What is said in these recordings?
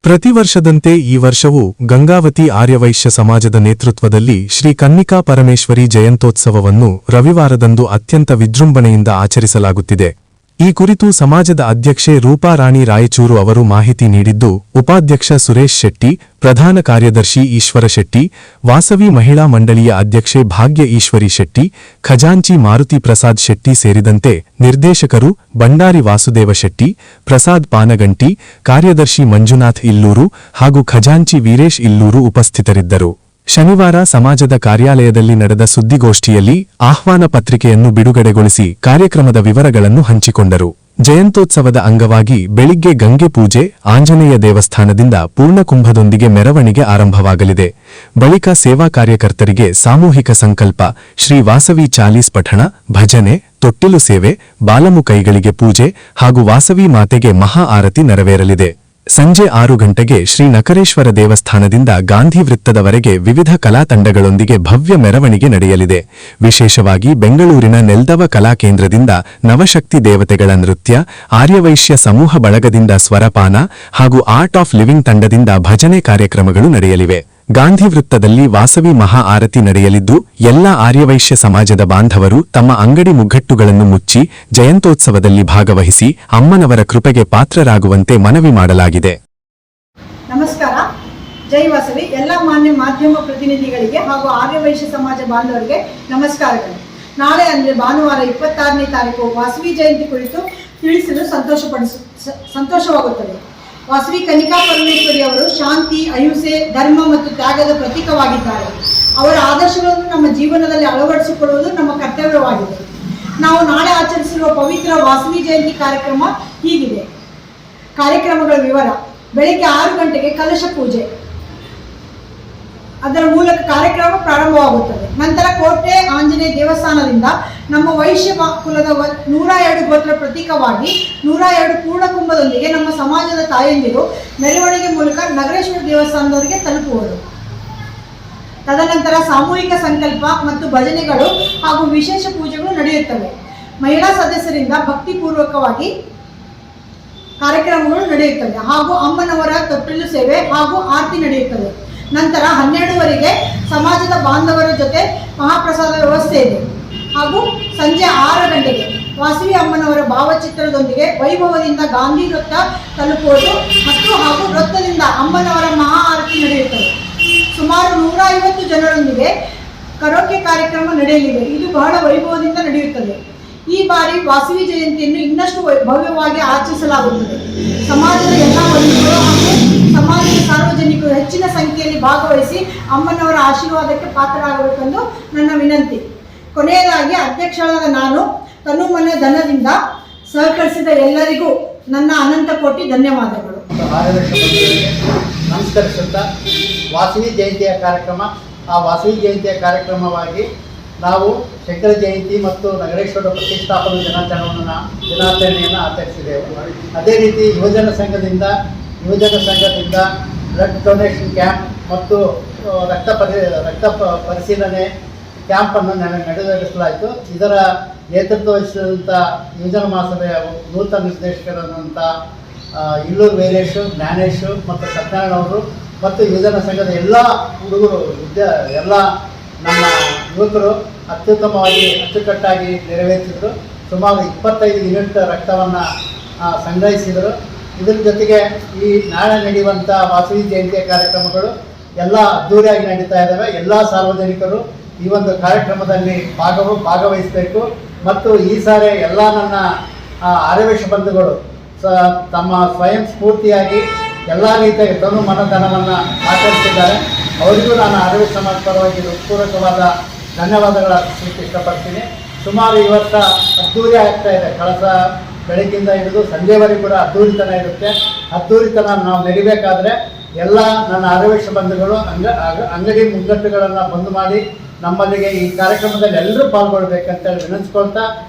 ಪ್ರತಿ ವರ್ಷದಂತೆ ಈ ವರ್ಷವೂ ಗಂಗಾವತಿ ಆರ್ಯವೈಶ್ಯ ಸಮಾಜದ ನೇತೃತ್ವದಲ್ಲಿ ಶ್ರೀ ಕನ್ನಿಕಾ ಪರಮೇಶ್ವರಿ ಜಯಂತ್ಯೋತ್ಸವವನ್ನು ರವಿವಾರದಂದು ಅತ್ಯಂತ ವಿಜೃಂಭಣೆಯಿಂದ ಆಚರಿಸಲಾಗುತ್ತಿದೆ. ಈ ಕುರಿತು ಸಮಾಜದ ಅಧ್ಯಕ್ಷೆ ರೂಪಾ ರಾಣಿ ರಾಯಚೂರು ಅವರು ಮಾಹಿತಿ ನೀಡಿದ್ದು, ಉಪಾಧ್ಯಕ್ಷ ಸುರೇಶ್ ಶೆಟ್ಟಿ, ಪ್ರಧಾನ ಕಾರ್ಯದರ್ಶಿ ಈಶ್ವರ ಶೆಟ್ಟಿ, ವಾಸವಿ ಮಹಿಳಾ ಮಂಡಳಿಯ ಅಧ್ಯಕ್ಷೆ ಭಾಗ್ಯ ಈಶ್ವರಿ ಶೆಟ್ಟಿ, ಖಜಾಂಚಿ ಮಾರುತಿ ಪ್ರಸಾದ್ ಶೆಟ್ಟಿ ಸೇರಿದಂತೆ ನಿರ್ದೇಶಕರು ಬಂಡಾರಿ ವಾಸುದೇವ ಶೆಟ್ಟಿ, ಪ್ರಸಾದ್ ಪಾನಗಂಟಿ, ಕಾರ್ಯದರ್ಶಿ ಮಂಜುನಾಥ್ ಇಲ್ಲೂರು ಹಾಗೂ ಖಜಾಂಚಿ ವೀರೇಶ್ ಇಲ್ಲೂರು ಉಪಸ್ಥಿತರಿದ್ದರು. ಶನಿವಾರ ಸಮಾಜದ ಕಾರ್ಯಾಲಯದಲ್ಲಿ ನಡೆದ ಸುದ್ದಿಗೋಷ್ಠಿಯಲ್ಲಿ ಆಹ್ವಾನ ಪತ್ರಿಕೆಯನ್ನು ಬಿಡುಗಡೆಗೊಳಿಸಿ ಕಾರ್ಯಕ್ರಮದ ವಿವರಗಳನ್ನು ಹಂಚಿಕೊಂಡರು. ಜಯಂತ್ಯೋತ್ಸವದ ಅಂಗವಾಗಿ ಬೆಳಿಗ್ಗೆ ಗಂಗೆ ಪೂಜೆ, ಆಂಜನೇಯ ದೇವಸ್ಥಾನದಿಂದ ಪೂರ್ಣಕುಂಭದೊಂದಿಗೆ ಮೆರವಣಿಗೆ ಆರಂಭವಾಗಲಿದೆ. ಬಳಿಕ ಸೇವಾ ಕಾರ್ಯಕರ್ತರಿಗೆ ಸಾಮೂಹಿಕ ಸಂಕಲ್ಪ, ಶ್ರೀ ವಾಸವಿ ಚಾಲೀಸ್ ಪಠಣ, ಭಜನೆ, ತೊಟ್ಟಿಲು ಸೇವೆ, ಬಾಲಮು ಕೈಗಳಿಗೆ ಪೂಜೆ ಹಾಗೂ ವಾಸವಿ ಮಾತೆಗೆ ಮಹಾ ಆರತಿ ನೆರವೇರಲಿದೆ. ಸಂಜೆ 6 ಗಂಟೆಗೆ ಶ್ರೀ ನಕರೇಶ್ವರ ದೇವಸ್ಥಾನದಿಂದ ಗಾಂಧಿ ವೃತ್ತದವರೆಗೆ ವಿವಿಧ ಕಲಾ ತಂಡಗಳೊಂದಿಗೆ ಭವ್ಯ ಮೆರವಣಿಗೆ ನಡೆಯಲಿದೆ. ವಿಶೇಷವಾಗಿ ಬೆಂಗಳೂರಿನ ನೆಲ್ದವ ಕಲಾಕೇಂದ್ರದಿಂದ ನವಶಕ್ತಿ ದೇವತೆಗಳ ನೃತ್ಯ, ಆರ್ಯವೈಶ್ಯ ಸಮೂಹ ಬಳಗದಿಂದ ಸ್ವರಪಾನ ಹಾಗೂ ಆರ್ಟ್ ಆಫ್ ಲಿವಿಂಗ್ ತಂಡದಿಂದ ಭಜನೆ ಕಾರ್ಯಕ್ರಮಗಳು ನಡೆಯಲಿವೆ. ಗಾಂಧಿ ವೃತ್ತದಲ್ಲಿ ವಾಸವಿ ಮಹಾ ಆರತಿ ನಡೆಯಲಿದ್ದು, ಎಲ್ಲ ಆರ್ಯವೈಶ್ಯ ಸಮಾಜದ ಬಾಂಧವರು ತಮ್ಮ ಅಂಗಡಿ ಮುಗ್ಗಟ್ಟುಗಳನ್ನು ಮುಚ್ಚಿ ಜಯಂತ್ಯೋತ್ಸವದಲ್ಲಿ ಭಾಗವಹಿಸಿ ಅಮ್ಮನವರ ಕೃಪೆಗೆ ಪಾತ್ರರಾಗುವಂತೆ ಮನವಿ ಮಾಡಲಾಗಿದೆ. ನಮಸ್ಕಾರ. ಜೈ ವಾಸವಿ. ಎಲ್ಲ ಮಾನ್ಯ ಮಾಧ್ಯಮ ಪ್ರತಿನಿಧಿಗಳಿಗೆ ಹಾಗೂ ಆರ್ಯವೈಶ್ಯ ಸಮಾಜ ಬಾಂಧವರಿಗೆ ನಮಸ್ಕಾರಗಳು. ನಾಳೆ ಅಂದರೆ ಭಾನುವಾರ 26ನೇ ತಾರೀಕು ವಾಸವಿ ಜಯಂತಿ ಕುರಿತು ತಿಳಿಸಲು ಸಂತೋಷವಾಗುತ್ತದೆ. ವಾಸವಿ ಕನ್ನಿಕಾ ಪರಮೇಶ್ವರಿ ಅವರು ಶಾಂತಿ, ಅಹಿಂಸೆ, ಧರ್ಮ ಮತ್ತು ತ್ಯಾಗದ ಪ್ರತೀಕವಾಗಿದ್ದಾರೆ. ಅವರ ಆದರ್ಶಗಳನ್ನು ನಮ್ಮ ಜೀವನದಲ್ಲಿ ಅಳವಡಿಸಿಕೊಳ್ಳುವುದು ನಮ್ಮ ಕರ್ತವ್ಯವಾಗಿದೆ. ನಾವು ನಾಳೆ ಆಚರಿಸಿರುವ ಪವಿತ್ರ ವಾಸವಿ ಜಯಂತಿ ಕಾರ್ಯಕ್ರಮ ಹೀಗಿದೆ. ಕಾರ್ಯಕ್ರಮಗಳ ವಿವರ: ಬೆಳಿಗ್ಗೆ 6 ಗಂಟೆಗೆ ಕಲಶ ಪೂಜೆ, ಅದರ ಮೂಲಕ ಕಾರ್ಯಕ್ರಮ ಪ್ರಾರಂಭವಾಗುತ್ತದೆ. ನಂತರ ಕೋಟೆ ಆಂಜನೇಯ ದೇವಸ್ಥಾನದಿಂದ ನಮ್ಮ ವೈಶ್ಯ ಕುಲದ 102 ಗೋತ್ರ ಪ್ರತೀಕವಾಗಿ 102 ಪೂರ್ಣಕುಂಭದೊಂದಿಗೆ ನಮ್ಮ ಸಮಾಜದ ತಾಯಂದಿರು ಮೆರವಣಿಗೆ ಮೂಲಕ ನಗರೇಶ್ವರ ದೇವಸ್ಥಾನದವರೆಗೆ ತಲುಪುವರು. ತದನಂತರ ಸಾಮೂಹಿಕ ಸಂಕಲ್ಪ ಮತ್ತು ಭಜನೆಗಳು ಹಾಗೂ ವಿಶೇಷ ಪೂಜೆಗಳು ನಡೆಯುತ್ತವೆ. ಮಹಿಳಾ ಸದಸ್ಯರಿಂದ ಭಕ್ತಿಪೂರ್ವಕವಾಗಿ ಕಾರ್ಯಕ್ರಮಗಳು ನಡೆಯುತ್ತವೆ ಹಾಗೂ ಅಮ್ಮನವರ ತೊಟ್ಟಿಲು ಸೇವೆ ಹಾಗೂ ಆರತಿ ನಡೆಯುತ್ತದೆ. ನಂತರ 12ವರೆಗೆ ಸಮಾಜದ ಬಾಂಧವರ ಜೊತೆ ಮಹಾಪ್ರಸಾದ ವ್ಯವಸ್ಥೆ ಇದೆ ಹಾಗೂ ಸಂಜೆ 6 ಗಂಟೆಗೆ ವಾಸವಿ ಅಮ್ಮನವರ ಭಾವಚಿತ್ರದೊಂದಿಗೆ ವೈಭವದಿಂದ ಗಾಂಧಿ ವೃತ್ತ ತಲುಪುವುದು ಹಾಗೂ ವೃತ್ತದಿಂದ ಅಮ್ಮನವರ ಮಹಾ ಆರತಿ ನಡೆಯುತ್ತದೆ. ಸುಮಾರು 150 ಜನರೊಂದಿಗೆ ಕರೋಕೆ ಕಾರ್ಯಕ್ರಮ ನಡೆಯಲಿದೆ. ಇದು ಬಹಳ ವೈಭವದಿಂದ ನಡೆಯುತ್ತದೆ. ಈ ಬಾರಿ ವಾಸವಿ ಜಯಂತಿಯನ್ನು ಇನ್ನಷ್ಟು ಭವ್ಯವಾಗಿ ಆಚರಿಸಲಾಗುತ್ತದೆ. ಸಮಾಜದ ಎಲ್ಲ ವರ್ಗಗಳು ಹಾಗೂ ಸಮಾಜದ ಸಾರ್ವಜನಿಕರು ಹೆಚ್ಚಿನ ಸಂಖ್ಯೆಯಲ್ಲಿ ಭಾಗವಹಿಸಿ ಅಮ್ಮನವರ ಆಶೀರ್ವಾದಕ್ಕೆ ಪಾತ್ರರಾಗಬೇಕೆಂದು ನನ್ನ ವಿನಂತಿ. ಕೊನೆಯದಾಗಿ ಅಧ್ಯಕ್ಷರಾದ ನಾನು ತನು ಮನ ಧನದಿಂದ ಸಹಕರಿಸಿದ ಎಲ್ಲರಿಗೂ ನನ್ನ ಅನಂತ ಕೋಟಿ ಧನ್ಯವಾದಗಳು. ನಮಸ್ಕರಿಸುತ್ತಾ ವಾಸವಿ ಜಯಂತಿಯ ಕಾರ್ಯಕ್ರಮ, ಆ ವಾಸವಿ ಜಯಂತಿಯ ಕಾರ್ಯಕ್ರಮವಾಗಿ ನಾವು ಶಂಕರ ಜಯಂತಿ ಮತ್ತು ನಗರೇಶ್ವರ ಪ್ರತಿಷ್ಠಾಪನಾ ದಿನಾಚರಣೆಯನ್ನು ಆಚರಿಸಿದೆವು. ಅದೇ ರೀತಿ ಯುವಜನ ಸಂಘದಿಂದ ಬ್ಲಡ್ ಡೊನೇಷನ್ ಕ್ಯಾಂಪ್ ಮತ್ತು ರಕ್ತ ಪರಿಶೀಲನೆ ಕ್ಯಾಂಪನ್ನು ನಡೆಸಲಾಯಿತು. ಇದರ ನೇತೃತ್ವ ವಹಿಸಿದಂಥ ಯುವಜನ ಮಹಾಸಭೆಯ ನೂತನ ನಿರ್ದೇಶಕರಾದಂಥ ಇಲ್ಲೂರು ವೀರೇಶು, ಜ್ಞಾನೇಶು ಮತ್ತು ಸತ್ಯನಾರಾಯಣ ಅವರು ಮತ್ತು ಯುವಜನ ಸಂಘದ ಎಲ್ಲ ಹುಡುಗರು ಎಲ್ಲ ನಮ್ಮ ಯುವಕರು ಅತ್ಯುತ್ತಮವಾಗಿ ಅಚ್ಚುಕಟ್ಟಾಗಿ ನೆರವೇರಿಸಿದರು. ಸುಮಾರು 25 ಯೂನಿಟ್ ರಕ್ತವನ್ನು ಸಂಗ್ರಹಿಸಿದರು. ಇದರ ಜೊತೆಗೆ ಈ ನಾಳೆ ನಡೆಯುವಂಥ ವಾಸವಿ ಜಯಂತಿಯ ಕಾರ್ಯಕ್ರಮಗಳು ಎಲ್ಲ ಅದ್ದೂರಿಯಾಗಿ ನಡೀತಾ ಇದ್ದಾವೆ. ಎಲ್ಲ ಸಾರ್ವಜನಿಕರು ಈ ಒಂದು ಕಾರ್ಯಕ್ರಮದಲ್ಲಿ ಭಾಗವಹಿಸಬೇಕು ಮತ್ತು ಈ ಸಾರಿ ಎಲ್ಲ ನನ್ನ ಆರ್ಯವೈಶ್ಯ ಬಂಧುಗಳು ತಮ್ಮ ಸ್ವಯಂ ಸ್ಫೂರ್ತಿಯಾಗಿ ಎಲ್ಲ ರೀತಿಯ ತನು ಮನಧನವನ್ನು ಆಚರಿಸಿದ್ದಾರೆ. ಅವರಿಗೂ ನಾನು ಆರ್ಯವೈಶ್ಯ ಸಮಾಜ ಪರವಾಗಿ ಹೃತ್ಪೂರ್ವಕವಾದ ಧನ್ಯವಾದಗಳ ಅರ್ಪಿಸಲಿಕ್ಕೆ ಇಷ್ಟಪಡ್ತೀನಿ. ಸುಮಾರು ಈ ವರ್ಷ ಅದ್ದೂರಿ ಆಗ್ತಾ ಇದೆ. ಕಳಸ ಬೆಳಗ್ಗಿಂದ ಹಿಡಿದು ಸಂಜೆವರೆಗೂ ಕೂಡ ಅದ್ದೂರಿತನ ಇರುತ್ತೆ. ಅದ್ದೂರಿತನ ನಾವು ನಡಿಬೇಕಾದ್ರೆ ಎಲ್ಲ ನನ್ನ ಆರ್ಯವೈಶ್ಯ ಬಂಧುಗಳು ಅಂಗಡಿ ಮುಗ್ಗಟ್ಟುಗಳನ್ನು ಬಂದ್ ಮಾಡಿ ನಮ್ಮಲ್ಲಿಗೆ ಈ ಕಾರ್ಯಕ್ರಮದಲ್ಲಿ ಎಲ್ಲರೂ ಪಾಲ್ಗೊಳ್ಬೇಕಂತೇಳಿ ವಿನಂತಿಸ್ಕೊಳ್ತಾ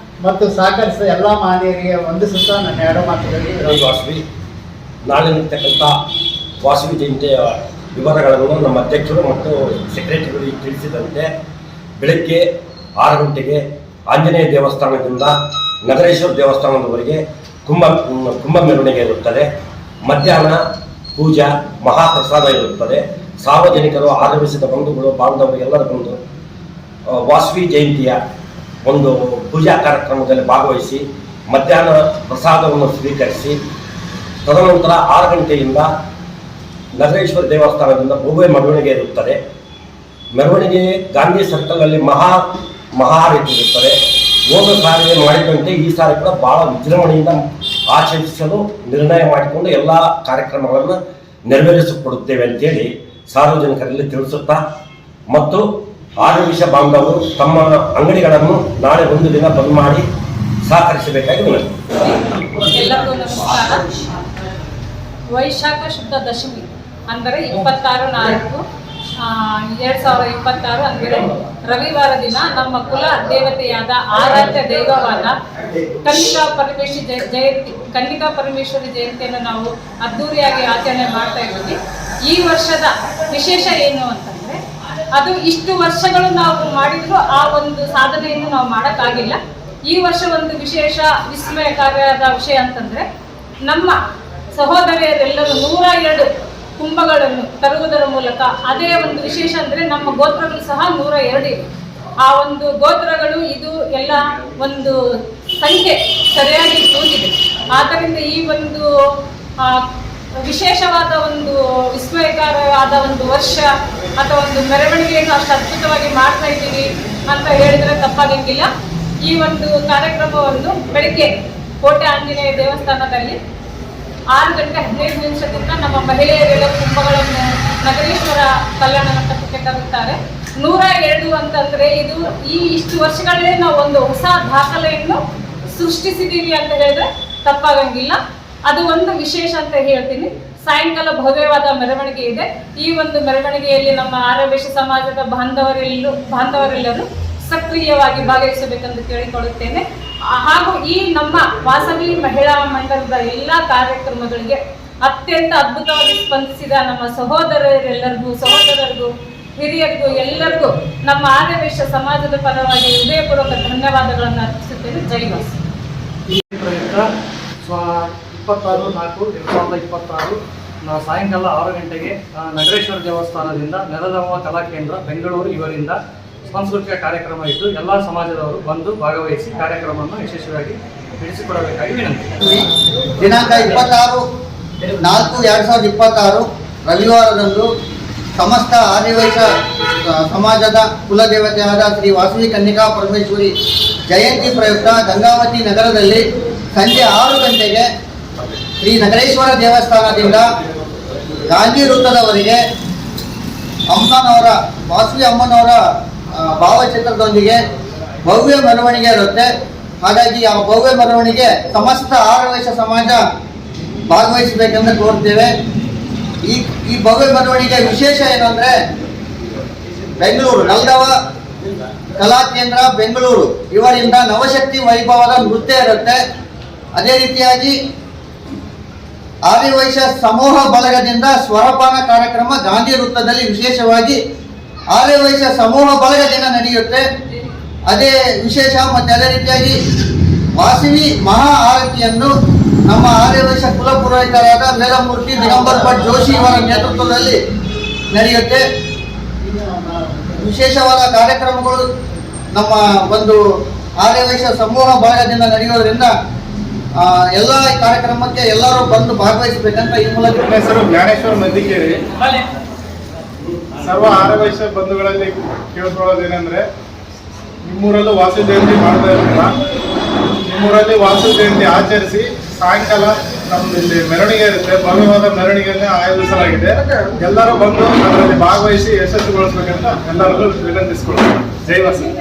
ಮತ್ತು ಸಹಕರಿಸಿದ ಎಲ್ಲ ಮಾನ್ಯರಿಗೆ ವಂದಿಸುತ್ತಾ ನನ್ನ 2 ಮಾತುಗಳಿಗೆ ವಾಸವಿ ನಾಳೆ ನಡೀತಕ್ಕಂಥ ವಾಸವಿ ಜಯಂತಿಯ ವಿವರಗಳನ್ನು ನಮ್ಮ ಅಧ್ಯಕ್ಷರು ಮತ್ತು ಸೆಕ್ರೆಟರಿಗಳು ತಿಳಿಸಿದಂತೆ ಬೆಳಗ್ಗೆ 6 ಗಂಟೆಗೆ ಆಂಜನೇಯ ದೇವಸ್ಥಾನದಿಂದ ನಗರೇಶ್ವರ ದೇವಸ್ಥಾನದವರೆಗೆ ಕುಂಭ ಮೆರವಣಿಗೆ ಇರುತ್ತದೆ. ಮಧ್ಯಾಹ್ನ ಪೂಜಾ ಮಹಾಪ್ರಸಾದ ಇರುತ್ತದೆ. ಸಾರ್ವಜನಿಕರು ಆಗಮಿಸಿದ ಬಂಧುಗಳು ಬಾಂಧವರಿಗೆಲ್ಲರೂ ಬಂದು ವಾಸವಿ ಜಯಂತಿಯ ಒಂದು ಪೂಜಾ ಕಾರ್ಯಕ್ರಮದಲ್ಲಿ ಭಾಗವಹಿಸಿ ಮಧ್ಯಾಹ್ನ ಪ್ರಸಾದವನ್ನು ಸ್ವೀಕರಿಸಿ ತದನಂತರ 6 ಗಂಟೆಯಿಂದ ನಗರೇಶ್ವರ ದೇವಸ್ಥಾನದಿಂದ ಭವ್ಯ ಮೆರವಣಿಗೆ ಇರುತ್ತದೆ. ಮೆರವಣಿಗೆ ಗಾಂಧಿ ಸರ್ಕಲ್ನಲ್ಲಿ ಮಹಾರತಿ ಇರುತ್ತದೆ. ಹೋದ ಸಾರಿಗೆ ಮಾಡಿದಂತೆ ಈ ಸಾರಿ ಕೂಡ ಬಹಳ ವಿಜೃಂಭಣೆಯಿಂದ ಆಚರಿಸಲು ನಿರ್ಣಯ ಮಾಡಿಕೊಂಡು ಎಲ್ಲ ಕಾರ್ಯಕ್ರಮಗಳನ್ನು ನೆರವೇರಿಸಿಕೊಡುತ್ತೇವೆ ಅಂತೇಳಿ ಸಾರ್ವಜನಿಕರಲ್ಲಿ ತಿಳಿಸುತ್ತಾ ಮತ್ತು ಆರೋಗ್ಯ ಬಾಂಧವರು ತಮ್ಮ ಅಂಗಡಿಗಳನ್ನು ನಾಳೆ ಒಂದು ದಿನ ಬಂದ್ ಮಾಡಿ ಸಹಕರಿಸಬೇಕಾಗಿ ವಿನಂತಿ. ಎಲ್ಲರಿಗೂ ನಮಸ್ಕಾರ. ವೈಶಾಖ ಶುದ್ಧ ದಶಮಿ ಅಂದರೆ 26/4/2026 ಅಂದರೆ ರವಿವಾರ ದಿನ ನಮ್ಮ ಕುಲ ದೇವತೆಯಾದ ಆರಾಧ್ಯ ದೈವವಾದ ಕನ್ನಿಕಾ ಪರಮೇಶ್ವರಿ ಜಯಂತಿಯನ್ನು ನಾವು ಅದ್ದೂರಿಯಾಗಿ ಆಚರಣೆ ಮಾಡ್ತಾ ಇದ್ದೀವಿ. ಈ ವರ್ಷದ ವಿಶೇಷ ಏನು ಅಂತಂದ್ರೆ, ಅದು ಇಷ್ಟು ವರ್ಷಗಳು ನಾವು ಮಾಡಿದ್ರು ಆ ಒಂದು ಸಾಧನೆಯನ್ನು ನಾವು ಮಾಡೋಕ್ಕಾಗಿಲ್ಲ. ಈ ವರ್ಷ ಒಂದು ವಿಶೇಷ ವಿಸ್ಮಯಕಾರಿಯಾದ ವಿಷಯ ಅಂತಂದ್ರೆ, ನಮ್ಮ ಸಹೋದರಿಯರೆಲ್ಲರೂ 102 ಕುಂಭಗಳನ್ನು ತರುವುದರ ಮೂಲಕ, ಅದೇ ಒಂದು ವಿಶೇಷ ಅಂದರೆ ನಮ್ಮ ಗೋತ್ರಗಳು ಸಹ 102 ಇವೆ. ಆ ಒಂದು ಗೋತ್ರಗಳು ಇದು ಎಲ್ಲ ಒಂದು ಸಂಖ್ಯೆ ಸರಿಯಾಗಿ ತೂಗಿದೆ. ಆದ್ದರಿಂದ ಈ ಒಂದು ವಿಶೇಷವಾದ ಒಂದು ವಿಸ್ಮಯಕರವಾದ ಒಂದು ವರ್ಷ ಅಥವಾ ಒಂದು ಮೆರವಣಿಗೆಯನ್ನು ಅಷ್ಟು ಅದ್ಭುತವಾಗಿ ಮಾಡ್ತಾ ಇದ್ದೀವಿ ಅಂತ ಹೇಳಿದರೆ ತಪ್ಪಾಗಂಗಿಲ್ಲ. ಈ ಒಂದು ಕಾರ್ಯಕ್ರಮವನ್ನು ಬೆಳಿಗ್ಗೆ ಕೋಟೆ ಆಂಜನೇಯ ದೇವಸ್ಥಾನದಲ್ಲಿ 6:15 ನಮ್ಮ ಮಹಿಳೆಯರೆಲ್ಲ ಕುಂಭಗಳನ್ನು ನಗರೇಶ್ವರ ಕಲ್ಯಾಣ ಮಂಟಪಕ್ಕೆ ತರುತ್ತಾರೆ. 102 ಅಂತಂದ್ರೆ ಇದು ಇಷ್ಟು ವರ್ಷಗಳೇ ನಾವು ಒಂದು ಹೊಸ ದಾಖಲೆಯನ್ನು ಸೃಷ್ಟಿಸಿದ್ದೀವಿ ಅಂತ ಹೇಳಿದ್ರೆ ತಪ್ಪಾಗಂಗಿಲ್ಲ. ಅದು ಒಂದು ವಿಶೇಷ ಅಂತ ಹೇಳ್ತೀನಿ. ಸಾಯಂಕಾಲ ಭವ್ಯವಾದ ಮೆರವಣಿಗೆ ಇದೆ. ಈ ಒಂದು ಮೆರವಣಿಗೆಯಲ್ಲಿ ನಮ್ಮ ಆರ್ಯವೈಶ್ಯ ಸಮಾಜದ ಬಾಂಧವರೆಲ್ಲರೂ ಸಕ್ರಿಯವಾಗಿ ಭಾಗವಹಿಸಬೇಕೆಂದು ಕೇಳಿಕೊಳ್ಳುತ್ತೇನೆ. ಹಾಗೂ ಈ ನಮ್ಮ ವಾಸವಿ ಮಹಿಳಾ ಮಂಡಲದ ಎಲ್ಲ ಕಾರ್ಯಕ್ರಮಗಳಿಗೆ ಅತ್ಯಂತ ಅದ್ಭುತವಾಗಿ ಸ್ಪಂದಿಸಿದ ನಮ್ಮ ಸಹೋದರರಿಗೂ ಹಿರಿಯರಿಗೂ ಎಲ್ಲರಿಗೂ ನಮ್ಮ ಆರ್ಯವೈಶ್ಯ ಸಮಾಜದ ಪರವಾಗಿ ಹೃದಯಪೂರ್ವಕ ಧನ್ಯವಾದಗಳನ್ನು ಅರ್ಪಿಸುತ್ತೇನೆ. ಜೈ ವಾಸವಿ. ಈ ಪ್ರಯುಕ್ತ 26/4/2026 ಸಾಯಂಕಾಲ 6 ಗಂಟೆಗೆ ನಗರೇಶ್ವರ ದೇವಸ್ಥಾನದಿಂದ ನೆಲದವ ಕಲಾ ಕೇಂದ್ರ ಬೆಂಗಳೂರು ಇವರಿಂದ ಸಾಂಸ್ಕೃತಿಕ ಕಾರ್ಯಕ್ರಮ ಇದ್ದು ಎಲ್ಲ ಸಮಾಜದವರು ಬಂದು ಭಾಗವಹಿಸಿ ಕಾರ್ಯಕ್ರಮವನ್ನು ಯಶಸ್ವಿಯಾಗಿ ನಡೆಸಿಕೊಡಬೇಕಾಗಿ ವಿನಂತಿ. ದಿನಾಂಕ 26/4/2026 ರವಿವಾರದಂದು ಸಮಸ್ತ ಆರ್ಯವೈಶ್ಯ ಸಮಾಜದ ಕುಲದೇವತೆಯಾದ ಶ್ರೀ ವಾಸವಿ ಕನ್ನಿಕಾ ಪರಮೇಶ್ವರಿ ಜಯಂತಿ ಪ್ರಯುಕ್ತ ಗಂಗಾವತಿ ನಗರದಲ್ಲಿ ಸಂಜೆ 6 ಗಂಟೆಗೆ ಶ್ರೀ ನಗರೇಶ್ವರ ದೇವಸ್ಥಾನದಿಂದ ಗಾಂಧಿ ವೃತ್ತದವರೆಗೆ ವಾಸವಿ ಅಮ್ಮನವರ ಭಾವಚಿತ್ರದೊಂದಿಗೆ ಭವ್ಯ ಮೆರವಣಿಗೆ ಇರುತ್ತೆ. ಹಾಗಾಗಿ ಆ ಭವ್ಯ ಮೆರವಣಿಗೆ ಸಮಸ್ತ ಆರ್ಯವೈಶ್ಯ ಸಮಾಜ ಭಾಗವಹಿಸಬೇಕೆಂದು ಕೋರ್ತೇವೆ. ಈ ಭವ್ಯ ಮೆರವಣಿಗೆ ವಿಶೇಷ ಏನಂದ್ರೆ, ಬೆಂಗಳೂರು ನಲ್ದವ ಕಲಾ ಕೇಂದ್ರ ಬೆಂಗಳೂರು ಇವರಿಂದ ನವಶಕ್ತಿ ವೈಭವದ ನೃತ್ಯ ಇರುತ್ತೆ. ಅದೇ ರೀತಿಯಾಗಿ ಆರ್ಯವೈಶ್ಯ ಸಮೂಹ ಬಳಗದಿಂದ ಸ್ವರಪಾನ ಕಾರ್ಯಕ್ರಮ ಗಾಂಧಿ ವೃತ್ತದಲ್ಲಿ ವಿಶೇಷವಾಗಿ ಆರ್ಯವೈಶ್ಯ ಸಮೂಹ ಬಳಗ ದಿನ ನಡೆಯುತ್ತೆ. ಅದೇ ವಿಶೇಷ. ಮತ್ತೆ ಅದೇ ರೀತಿಯಾಗಿ ವಾಸವಿ ಮಹಾ ಆರತಿಯನ್ನು ನಮ್ಮ ಆರ್ಯವೈಶ್ಯ ಕುಲ ಪುರೋಹಿತರಾದ ವೇದಮೂರ್ತಿ ದಿಗಂಬರ್ ಭಟ್ ಜೋಶಿ ಇವರ ನೇತೃತ್ವದಲ್ಲಿ ನಡೆಯುತ್ತೆ. ವಿಶೇಷವಾದ ಕಾರ್ಯಕ್ರಮಗಳು ನಮ್ಮ ಒಂದು ಆರ್ಯವೈಶ್ಯ ಸಮೂಹ ಬಳಗದಿಂದ ನಡೆಯೋದ್ರಿಂದ ಎಲ್ಲ ಕಾರ್ಯಕ್ರಮಕ್ಕೆ ಎಲ್ಲರೂ ಬಂದು ಭಾಗವಹಿಸಬೇಕಂತ ಈ ಮೂಲಕ. ನನ್ನ ಹೆಸರು ಜ್ಞಾನೇಶ್ವರ ಮದ್ದಿಕೇರಿ. ಸರ್ವ ಆರ್ಯವೈಶ್ಯ ಬಂಧುಗಳಲ್ಲಿ ಕೇಳ್ಕೊಳ್ಳೋದೇನೆಂದ್ರೆ, ನಿಮ್ಮೂರಲ್ಲೂ ವಾಸವಿ ಜಯಂತಿ ಮಾಡ್ತಾ ಇರ್ತೀರ. ನಿಮ್ಮೂರಲ್ಲಿ ವಾಸವಿ ಜಯಂತಿ ಆಚರಿಸಿ ಸಾಯಂಕಾಲ ನಮ್ದು ಇಲ್ಲಿ ಮೆರವಣಿಗೆ ಇರುತ್ತೆ. ಭವ್ಯವಾದ ಮೆರವಣಿಗೆಯನ್ನೇ ಆಯೋಜಿಸಲಾಗಿದೆ. ಎಲ್ಲರೂ ಬಂದು ಅದರಲ್ಲಿ ಭಾಗವಹಿಸಿ ಯಶಸ್ವಿಗೊಳಿಸ್ಬೇಕಂತ ಎಲ್ಲರಿಗೂ ವಿನಂತಿಸ್ಕೊಳ್ತೀವಿ. ಜೈ ವಾಸವಿ.